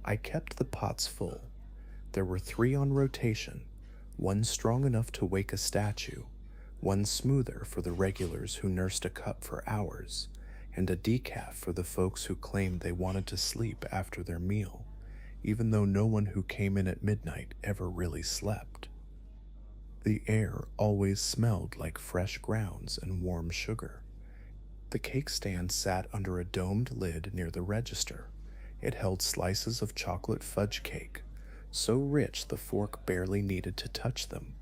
I kept the pots full. There were three on rotation, one strong enough to wake a statue, one smoother for the regulars who nursed a cup for hours, and a decaf for the folks who claimed they wanted to sleep after their meal, even though no one who came in at midnight ever really slept. The air always smelled like fresh grounds and warm sugar. The cake stand sat under a domed lid near the register. It held slices of chocolate fudge cake, so rich the fork barely needed to touch them,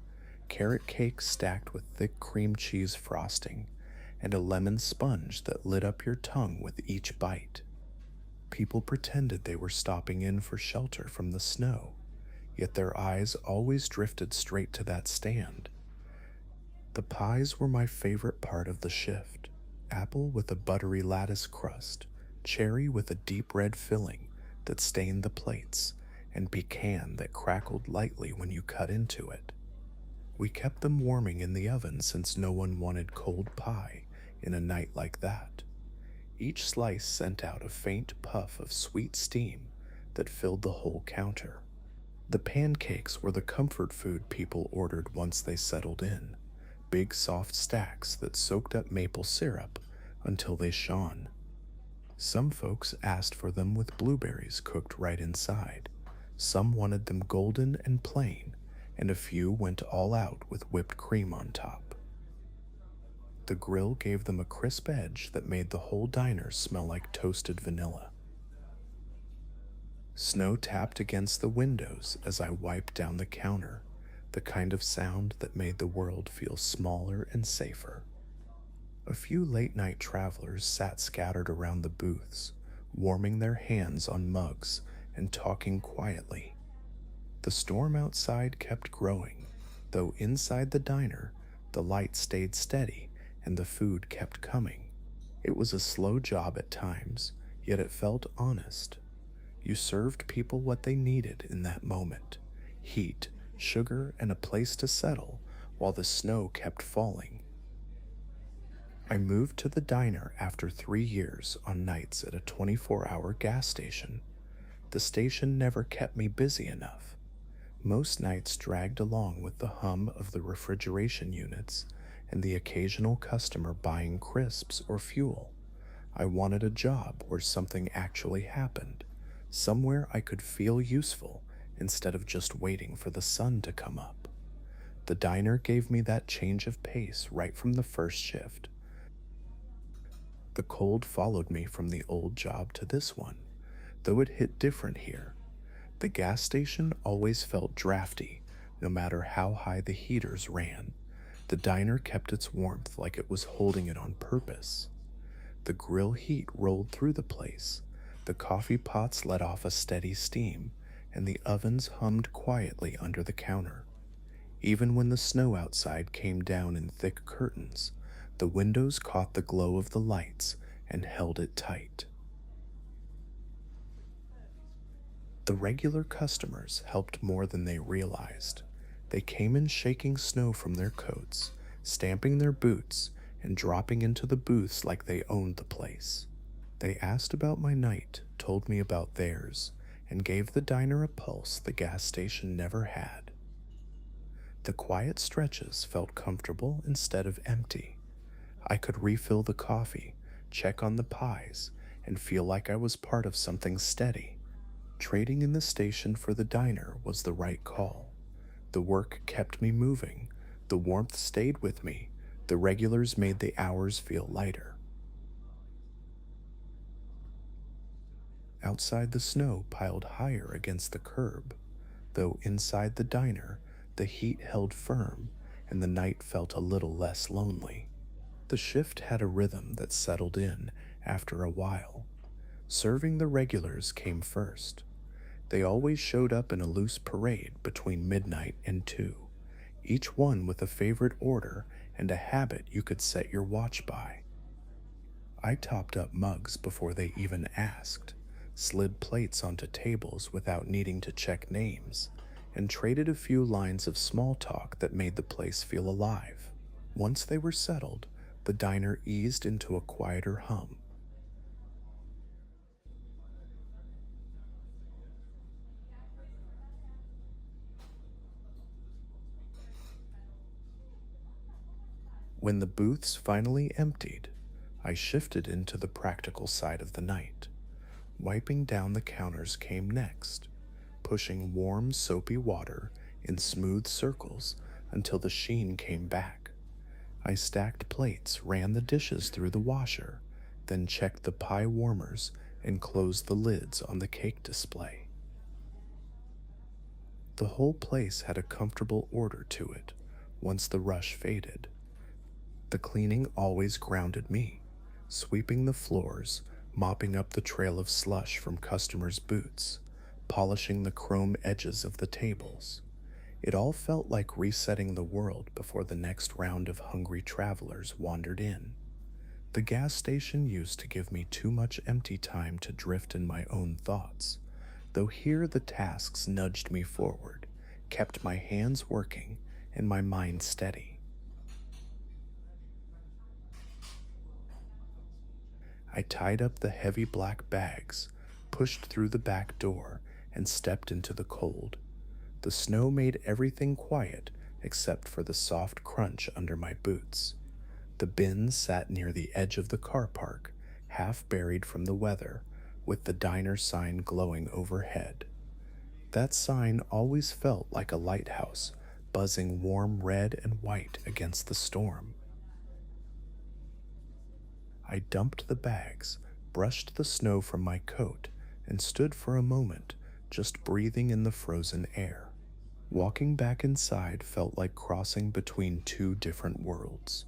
carrot cake stacked with thick cream cheese frosting, and a lemon sponge that lit up your tongue with each bite. People pretended they were stopping in for shelter from the snow, yet their eyes always drifted straight to that stand. The pies were my favorite part of the shift. Apple with a buttery lattice crust, cherry with a deep red filling that stained the plates, and pecan that crackled lightly when you cut into it. We kept them warming in the oven since no one wanted cold pie in a night like that. Each slice sent out a faint puff of sweet steam that filled the whole counter. The pancakes were the comfort food people ordered once they settled in, big soft stacks that soaked up maple syrup until they shone. Some folks asked for them with blueberries cooked right inside. Some wanted them golden and plain, and a few went all out with whipped cream on top. The grill gave them a crisp edge that made the whole diner smell like toasted vanilla. Snow tapped against the windows as I wiped down the counter, the kind of sound that made the world feel smaller and safer. A few late-night travelers sat scattered around the booths, warming their hands on mugs and talking quietly. The storm outside kept growing, though inside the diner, the light stayed steady and the food kept coming. It was a slow job at times, yet it felt honest. You served people what they needed in that moment: heat, sugar, and a place to settle while the snow kept falling. I moved to the diner after 3 years on nights at a 24-hour gas station. The station never kept me busy enough. Most nights dragged along with the hum of the refrigeration units and the occasional customer buying crisps or fuel. I wanted a job where something actually happened, somewhere I could feel useful instead of just waiting for the sun to come up. The diner gave me that change of pace right from the first shift. The cold followed me from the old job to this one, though it hit different here. The gas station always felt drafty, no matter how high the heaters ran. The diner kept its warmth like it was holding it on purpose. The grill heat rolled through the place, the coffee pots let off a steady steam, and the ovens hummed quietly under the counter. Even when the snow outside came down in thick curtains, the windows caught the glow of the lights and held it tight. The regular customers helped more than they realized. They came in shaking snow from their coats, stamping their boots, and dropping into the booths like they owned the place. They asked about my night, told me about theirs, and gave the diner a pulse the gas station never had. The quiet stretches felt comfortable instead of empty. I could refill the coffee, check on the pies, and feel like I was part of something steady. Trading in the station for the diner was the right call. The work kept me moving, the warmth stayed with me, the regulars made the hours feel lighter. Outside, the snow piled higher against the curb, though inside the diner, the heat held firm and the night felt a little less lonely. The shift had a rhythm that settled in after a while. Serving the regulars came first. They always showed up in a loose parade between midnight and 2, each one with a favorite order and a habit you could set your watch by. I topped up mugs before they even asked, slid plates onto tables without needing to check names, and traded a few lines of small talk that made the place feel alive. Once they were settled, the diner eased into a quieter hum. When the booths finally emptied, I shifted into the practical side of the night. Wiping down the counters came next, pushing warm, soapy water in smooth circles until the sheen came back. I stacked plates, ran the dishes through the washer, then checked the pie warmers and closed the lids on the cake display. The whole place had a comfortable order to it once the rush faded. The cleaning always grounded me, sweeping the floors, mopping up the trail of slush from customers' boots, polishing the chrome edges of the tables. It all felt like resetting the world before the next round of hungry travelers wandered in. The gas station used to give me too much empty time to drift in my own thoughts, though here the tasks nudged me forward, kept my hands working and my mind steady. I tied up the heavy black bags, pushed through the back door, and stepped into the cold. The snow made everything quiet except for the soft crunch under my boots. The bins sat near the edge of the car park, half buried from the weather, with the diner sign glowing overhead. That sign always felt like a lighthouse, buzzing warm red and white against the storm. I dumped the bags, brushed the snow from my coat, and stood for a moment, just breathing in the frozen air. Walking back inside felt like crossing between two different worlds.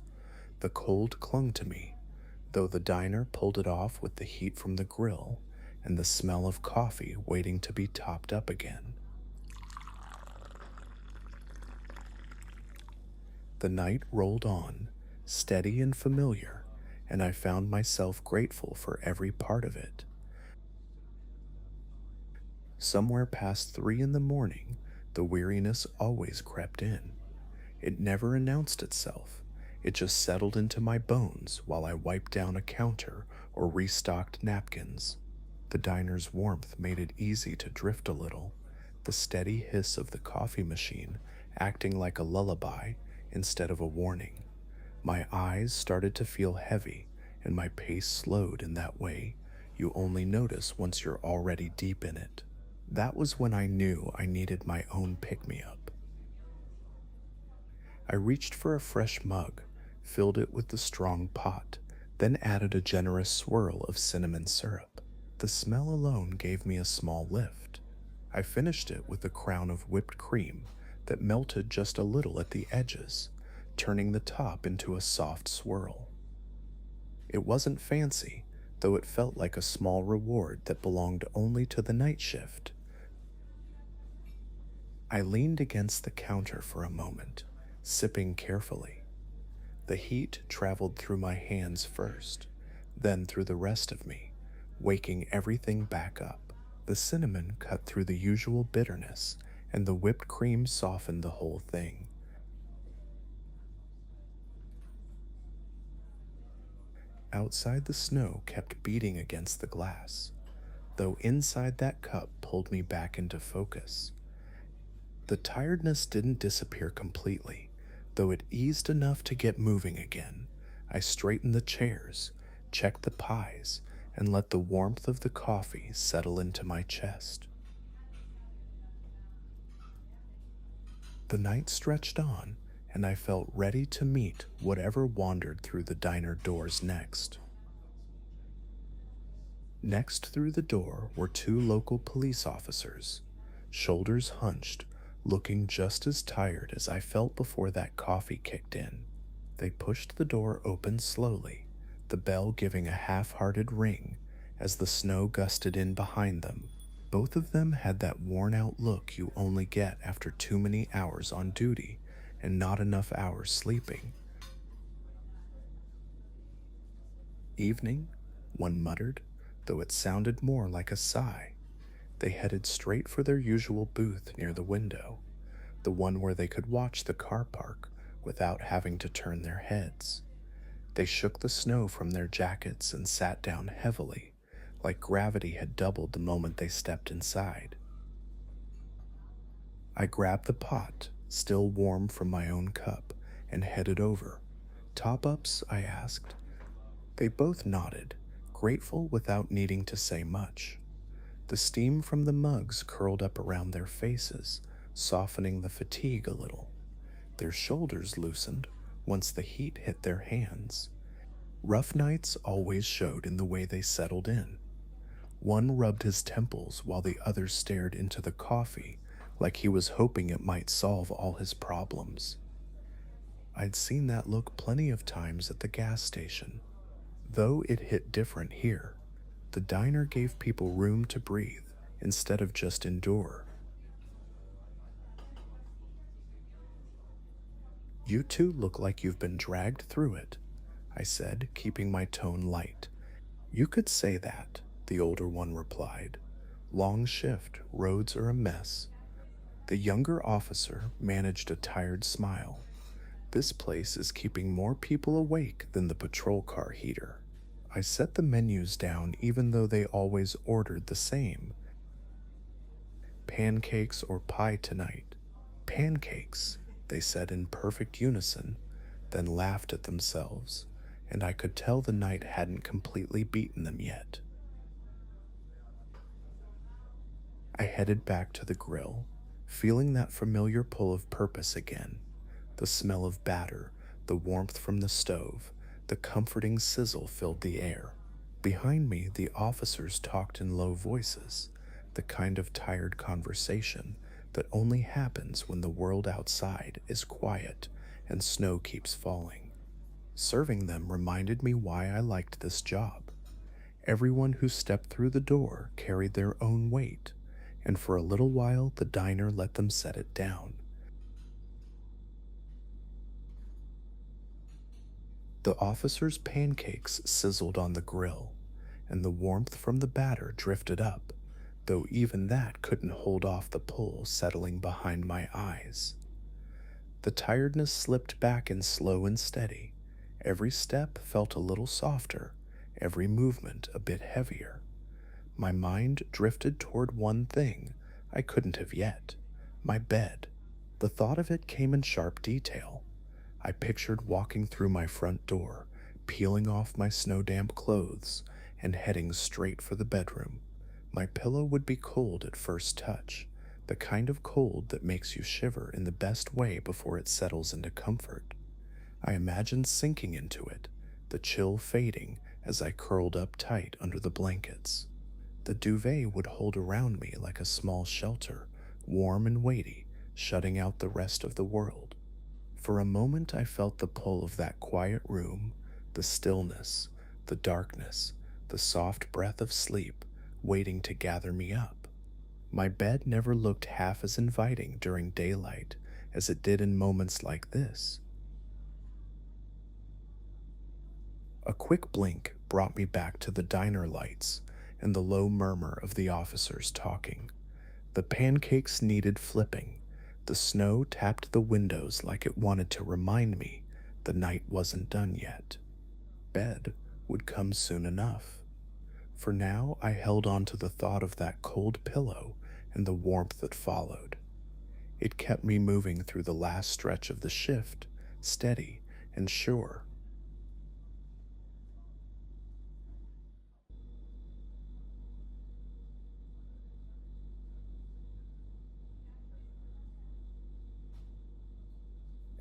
The cold clung to me, though the diner pulled it off with the heat from the grill and the smell of coffee waiting to be topped up again. The night rolled on, steady and familiar, and I found myself grateful for every part of it. Somewhere past 3 in the morning, the weariness always crept in. It never announced itself. It just settled into my bones while I wiped down a counter or restocked napkins. The diner's warmth made it easy to drift a little, the steady hiss of the coffee machine acting like a lullaby instead of a warning. My eyes started to feel heavy, and my pace slowed in that way you only notice once you're already deep in it. That was when I knew I needed my own pick-me-up. I reached for a fresh mug, filled it with the strong pot, then added a generous swirl of cinnamon syrup. The smell alone gave me a small lift. I finished it with a crown of whipped cream that melted just a little at the edges, turning the top into a soft swirl. It wasn't fancy, though it felt like a small reward that belonged only to the night shift. I leaned against the counter for a moment, sipping carefully. The heat traveled through my hands first, then through the rest of me, waking everything back up. The cinnamon cut through the usual bitterness, and the whipped cream softened the whole thing. Outside, the snow kept beating against the glass, though inside that cup pulled me back into focus. The tiredness didn't disappear completely, though it eased enough to get moving again. I straightened the chairs, checked the pies, and let the warmth of the coffee settle into my chest. The night stretched on, and I felt ready to meet whatever wandered through the diner doors next. Next through the door were 2 local police officers, shoulders hunched, looking just as tired as I felt before that coffee kicked in. They pushed the door open slowly, the bell giving a half-hearted ring as the snow gusted in behind them. Both of them had that worn-out look you only get after too many hours on duty and not enough hours sleeping. "Evening," one muttered, though it sounded more like a sigh. They headed straight for their usual booth near the window, the one where they could watch the car park without having to turn their heads. They shook the snow from their jackets and sat down heavily, like gravity had doubled the moment they stepped inside. I grabbed the pot, still warm from my own cup, and headed over, Top ups? I asked. They both nodded, grateful without needing to say much. The steam from the mugs curled up around their faces, softening the fatigue a little. Their shoulders loosened once the heat hit their hands. Rough nights always showed in the way they settled in. One rubbed his temples while the other stared into the coffee like he was hoping it might solve all his problems. I'd seen that look plenty of times at the gas station, though it hit different here. The diner gave people room to breathe instead of just endure. You two look like you've been dragged through it, I said, keeping my tone light. You could say that, the older one replied. Long shift, roads are a mess. The younger officer managed a tired smile. This place is keeping more people awake than the patrol car heater. I set the menus down even though they always ordered the same. Pancakes or pie tonight? Pancakes, they said in perfect unison, then laughed at themselves, and I could tell the night hadn't completely beaten them yet. I headed back to the grill, feeling that familiar pull of purpose again. The smell of batter, the warmth from the stove, the comforting sizzle filled the air. Behind me, the officers talked in low voices, the kind of tired conversation that only happens when the world outside is quiet and snow keeps falling. Serving them reminded me why I liked this job. Everyone who stepped through the door carried their own weight, and for a little while the diner let them set it down. The officers' pancakes sizzled on the grill, and the warmth from the batter drifted up, though even that couldn't hold off the pull settling behind my eyes. The tiredness slipped back in slow and steady. Every step felt a little softer, every movement a bit heavier. My mind drifted toward one thing I couldn't have yet: my bed. The thought of it came in sharp detail. I pictured walking through my front door, peeling off my snow-damp clothes, and heading straight for the bedroom. My pillow would be cold at first touch, the kind of cold that makes you shiver in the best way before it settles into comfort. I imagined sinking into it, the chill fading as I curled up tight under the blankets. The duvet would hold around me like a small shelter, warm and weighty, shutting out the rest of the world. For a moment I felt the pull of that quiet room, the stillness, the darkness, the soft breath of sleep waiting to gather me up. My bed never looked half as inviting during daylight as it did in moments like this. A quick blink brought me back to the diner lights and the low murmur of the officers talking. The pancakes needed flipping. The snow tapped the windows like it wanted to remind me the night wasn't done yet. Bed would come soon enough. For now, I held on to the thought of that cold pillow and the warmth that followed. It kept me moving through the last stretch of the shift, steady and sure.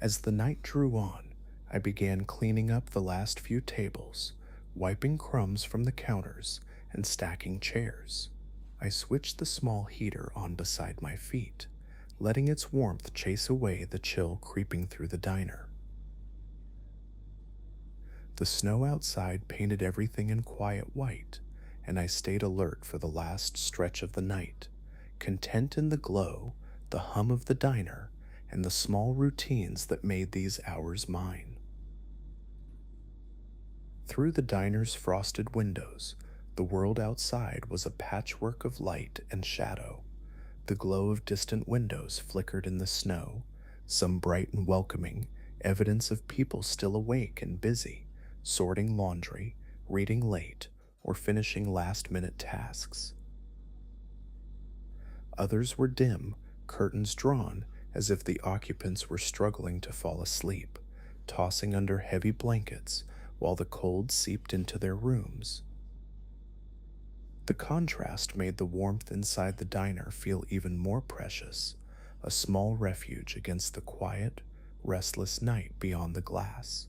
As the night drew on, I began cleaning up the last few tables, wiping crumbs from the counters and stacking chairs. I switched the small heater on beside my feet, letting its warmth chase away the chill creeping through the diner. The snow outside painted everything in quiet white, and I stayed alert for the last stretch of the night, content in the glow, the hum of the diner, and the small routines that made these hours mine. Through the diner's frosted windows, the world outside was a patchwork of light and shadow. The glow of distant windows flickered in the snow, some bright and welcoming, evidence of people still awake and busy, sorting laundry, reading late, or finishing last-minute tasks. Others were dim, curtains drawn, as if the occupants were struggling to fall asleep, tossing under heavy blankets while the cold seeped into their rooms. The contrast made the warmth inside the diner feel even more precious, a small refuge against the quiet, restless night beyond the glass.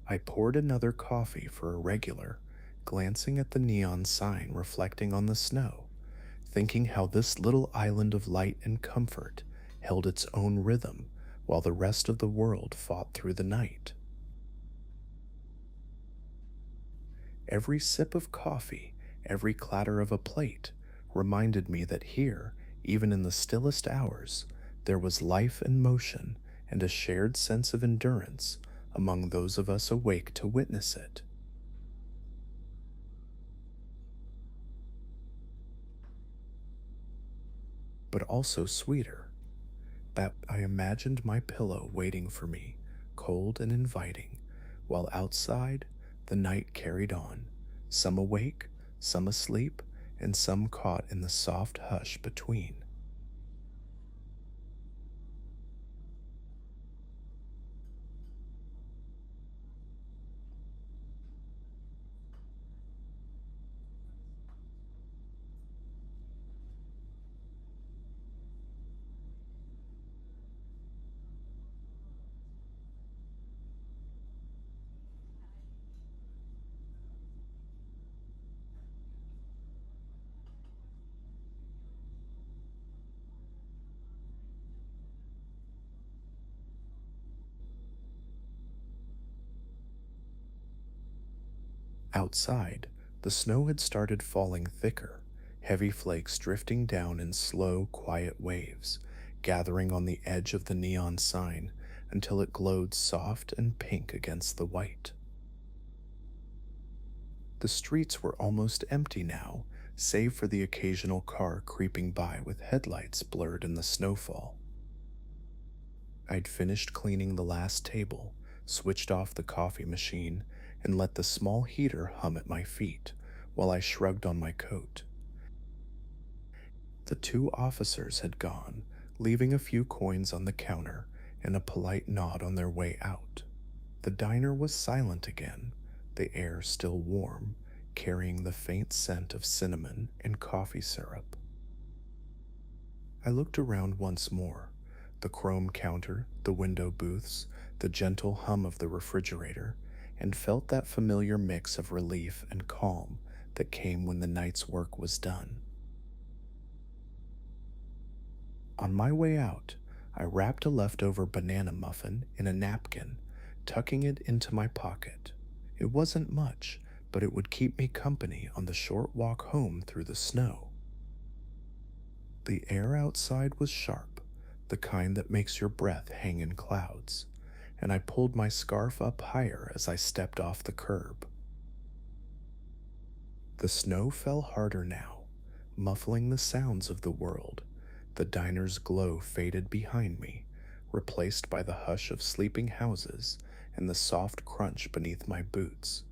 I poured another coffee for a regular, glancing at the neon sign reflecting on the snow, thinking how this little island of light and comfort held its own rhythm while the rest of the world fought through the night. Every sip of coffee, every clatter of a plate, reminded me that here, even in the stillest hours, there was life and motion and a shared sense of endurance among those of us awake to witness it. But also sweeter, that I imagined my pillow waiting for me, cold and inviting, while outside the night carried on, some awake, some asleep, and some caught in the soft hush between. Outside, the snow had started falling thicker, heavy flakes drifting down in slow, quiet waves, gathering on the edge of the neon sign until it glowed soft and pink against the white. The streets were almost empty now, save for the occasional car creeping by with headlights blurred in the snowfall. I'd finished cleaning the last table, switched off the coffee machine, and let the small heater hum at my feet while I shrugged on my coat. The two officers had gone, leaving a few coins on the counter and a polite nod on their way out. The diner was silent again, the air still warm, carrying the faint scent of cinnamon and coffee syrup. I looked around once more, the chrome counter, the window booths, the gentle hum of the refrigerator, and felt that familiar mix of relief and calm that came when the night's work was done. On my way out, I wrapped a leftover banana muffin in a napkin, tucking it into my pocket. It wasn't much, but it would keep me company on the short walk home through the snow. The air outside was sharp, the kind that makes your breath hang in clouds, and I pulled my scarf up higher as I stepped off the curb. The snow fell harder now, muffling the sounds of the world. The diner's glow faded behind me, replaced by the hush of sleeping houses and the soft crunch beneath my boots.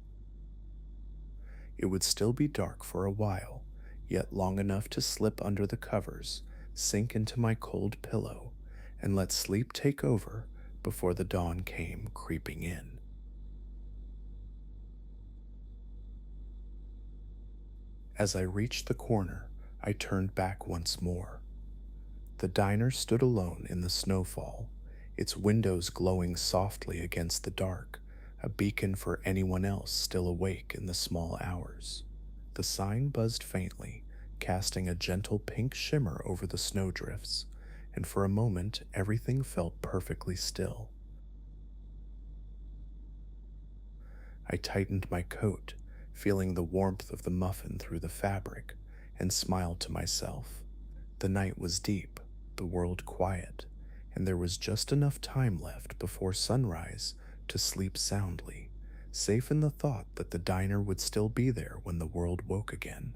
It would still be dark for a while, yet long enough to slip under the covers, sink into my cold pillow, and let sleep take over before the dawn came creeping in. As I reached the corner, I turned back once more. The diner stood alone in the snowfall, its windows glowing softly against the dark, a beacon for anyone else still awake in the small hours. The sign buzzed faintly, casting a gentle pink shimmer over the snowdrifts, and for a moment everything felt perfectly still. I tightened my coat, feeling the warmth of the muffin through the fabric, and smiled to myself. The night was deep, the world quiet, and there was just enough time left before sunrise to sleep soundly, safe in the thought that the diner would still be there when the world woke again.